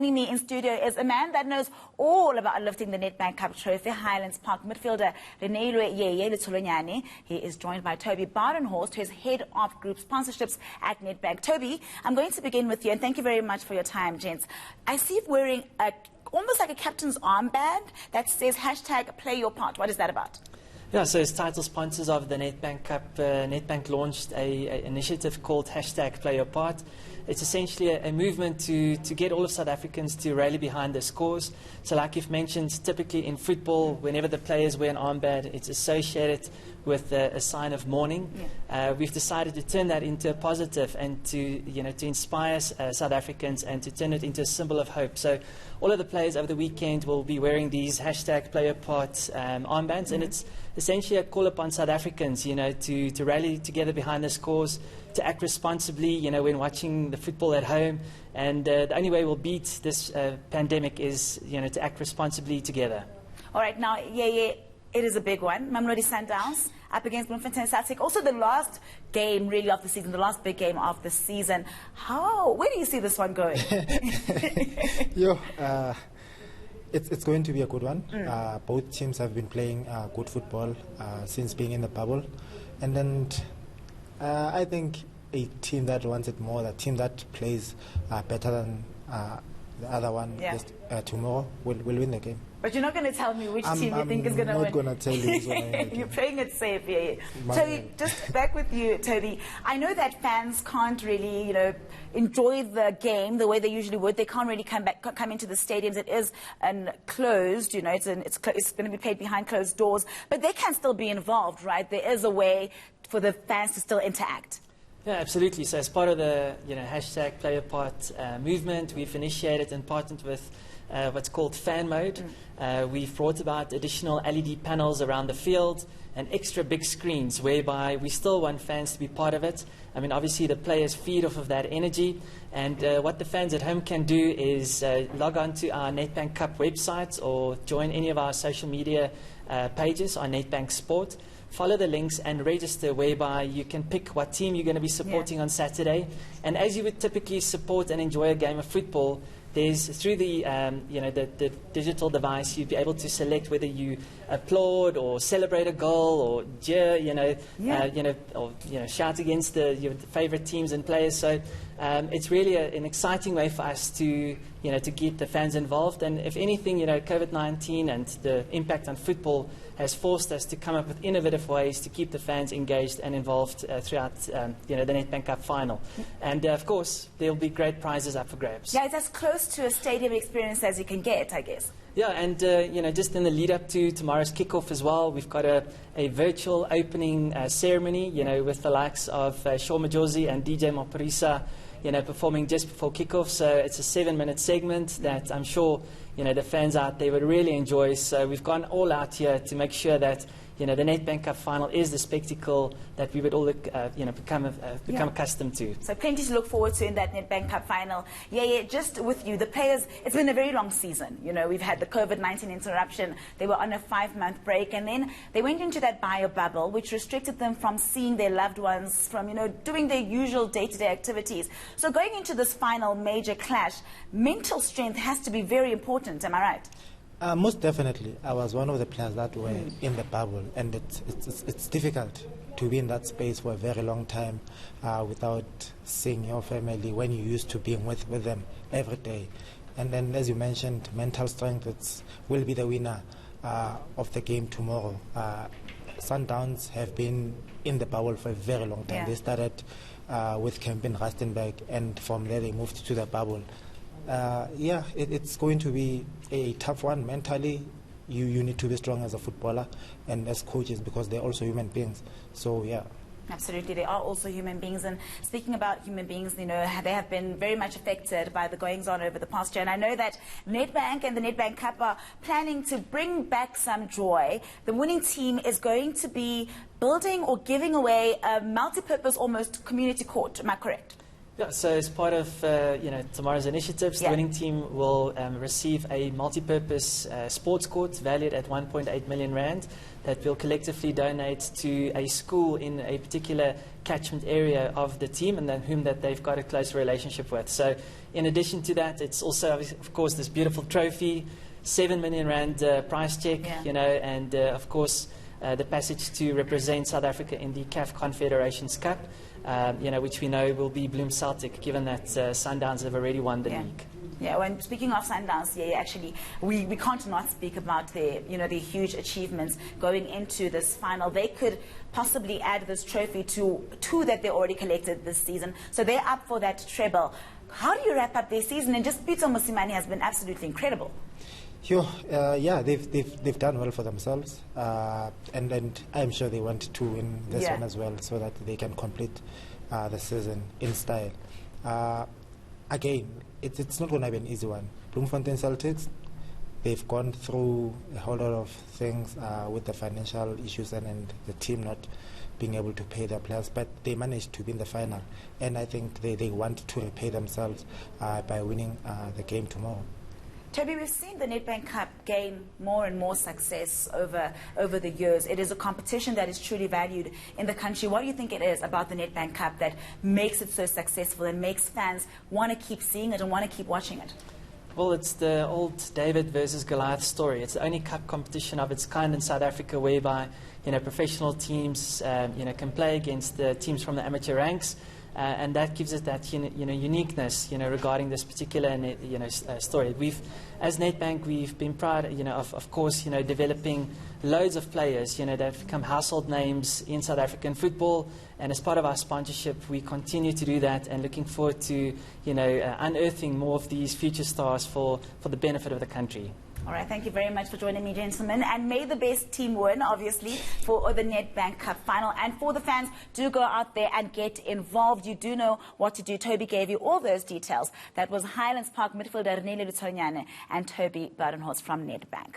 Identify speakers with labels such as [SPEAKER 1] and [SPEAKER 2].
[SPEAKER 1] Joining me in studio is a man that knows all about lifting the Nedbank Cup trophy, Highlands Park midfielder Reneilwe Yeye Letholonyane. He is joined by Toby Badenhorst, who is head of group sponsorships at Nedbank. Toby, I'm going to begin with you, and thank you very much for your time, gents. I see you wearing almost like a captain's armband that says hashtag play your part. What is that about?
[SPEAKER 2] Yeah, so as title sponsors of the Nedbank Cup, Nedbank launched an initiative called hashtag Play Your Part. It's essentially a movement to get all of South Africans to rally behind the scores. So like you've mentioned, typically in football, whenever the players wear an armband, it's associated with a sign of mourning. Yeah. We've decided to turn that into a positive and to inspire South Africans and to turn it into a symbol of hope. So all of the players over the weekend will be wearing these hashtag Play Your Part armbands, and it's essentially a call upon South Africans, to rally together behind the scores, to act responsibly, when watching the football at home. And the only way we'll beat this pandemic is, to act responsibly together.
[SPEAKER 1] All right, now, it is a big one. Mamelodi Sundowns up against Bloemfontein Celtic. Also the last game, really, of the season, the last big game of the season. Where do you see this one going?
[SPEAKER 3] It's going to be a good one. Both teams have been playing good football since being in the bubble. And then I think a team that wants it more, a team that plays better than the other one, tomorrow, will win the game.
[SPEAKER 1] But you're not going to tell me which team you think is going to win.
[SPEAKER 3] I'm not going to tell you who's going to win.
[SPEAKER 1] You're playing it safe, Toby, just back with you, Toby. I know that fans can't really, enjoy the game the way they usually would. They can't really come into the stadiums. It is closed, it's going to be played behind closed doors. But they can still be involved, right? There is a way for the fans to still interact.
[SPEAKER 2] Yeah, absolutely. So as part of the hashtag Play Your Part movement, we've initiated and partnered with what's called fan mode. We've brought about additional LED panels around the field and extra big screens whereby we still want fans to be part of it. I mean, obviously the players feed off of that energy, and what the fans at home can do is log on to our Nedbank Cup website or join any of our social media pages on Nedbank Sport. Follow the links and register, whereby you can pick what team you're going to be supporting on Saturday. And as you would typically support and enjoy a game of football, there's through the the digital device, you'd be able to select whether you applaud or celebrate a goal or jeer, or shout against your favorite teams and players. So it's really an exciting way for us to to get the fans involved. And if anything, COVID-19 and the impact on football has forced us to come up with innovative ways to keep the fans engaged and involved throughout the Nedbank Cup final. And of course, there'll be great prizes up for grabs.
[SPEAKER 1] Yeah, it's as close to a stadium experience as you can get, I guess.
[SPEAKER 2] Yeah, and just in the lead up to tomorrow's kickoff as well, we've got a virtual opening ceremony, with the likes of Shaw Majosi and DJ Moparisa, performing just before kickoff. So it's a 7-minute segment that I'm sure the fans out there would really enjoy. So we've gone all out here to make sure that the Nedbank Cup final is the spectacle that we would all become accustomed to.
[SPEAKER 1] So plenty to look forward to in that Nedbank Cup final. Just with you, the players, it's been a very long season. We've had the COVID-19 interruption. They were on a 5-month break, and then they went into that bio bubble, which restricted them from seeing their loved ones, from doing their usual day-to-day activities. So going into this final major clash, mental strength has to be very important. Am I right?
[SPEAKER 3] Most definitely. I was one of the players that were in the bubble, and it's difficult to be in that space for a very long time without seeing your family when you used to being with them every day. And then, as you mentioned, mental strength will be the winner of the game tomorrow. Sundowns have been in the bubble for a very long time. They started with camp in Rustenburg, and from there they moved to the bubble. It's going to be a tough one mentally. You need to be strong as a footballer and as coaches, because they're also human beings. So
[SPEAKER 1] absolutely, they are also human beings. And speaking about human beings, they have been very much affected by the goings-on over the past year. And I know that Nedbank and the Nedbank Cup are planning to bring back some joy. The winning team is going to be building or giving away a multi-purpose, almost community court. Am I correct?
[SPEAKER 2] Yeah, so as part of tomorrow's initiatives, the winning team will receive a multi-purpose sports court valued at 1.8 million rand that will collectively donate to a school in a particular catchment area of the team and then whom that they've got a close relationship with. So in addition to that, it's also, of course, this beautiful trophy, 7 million rand prize check, and of course the passage to represent South Africa in the CAF Confederations Cup. Which we know will be Celtic, given that Sundowns have already won the league.
[SPEAKER 1] Yeah, when speaking of Sundowns, actually, we can't not speak about their huge achievements going into this final. They could possibly add this trophy to two that they already collected this season. So they're up for that treble. How do you wrap up their season? And just Peter Mosimane has been absolutely incredible.
[SPEAKER 3] They've done well for themselves, and I'm sure they want to win this one as well, so that they can complete the season in style. Again, it's not going to be an easy one. Bloemfontein Celtics, they've gone through a whole lot of things with the financial issues and the team not being able to pay their players, but they managed to win the final, and I think they want to repay themselves by winning the game tomorrow.
[SPEAKER 1] Toby, we've seen the Nedbank Cup gain more and more success over the years. It is a competition that is truly valued in the country. What do you think it is about the Nedbank Cup that makes it so successful and makes fans want to keep seeing it and want to keep watching it?
[SPEAKER 2] Well, it's the old David versus Goliath story. It's the only cup competition of its kind in South Africa whereby professional teams can play against the teams from the amateur ranks. And that gives it that uniqueness regarding this particular story. As Nedbank, we've been proud of course developing loads of players that have become household names in South African football, and as part of our sponsorship we continue to do that and looking forward to unearthing more of these future stars for the benefit of the country.
[SPEAKER 1] All right, thank you very much for joining me, gentlemen. And may the best team win, obviously, for the Nedbank Cup final. And for the fans, do go out there and get involved. You do know what to do. Toby gave you all those details. That was Highlands Park midfielder Renele Luthonyane and Toby Badenholz from Nedbank.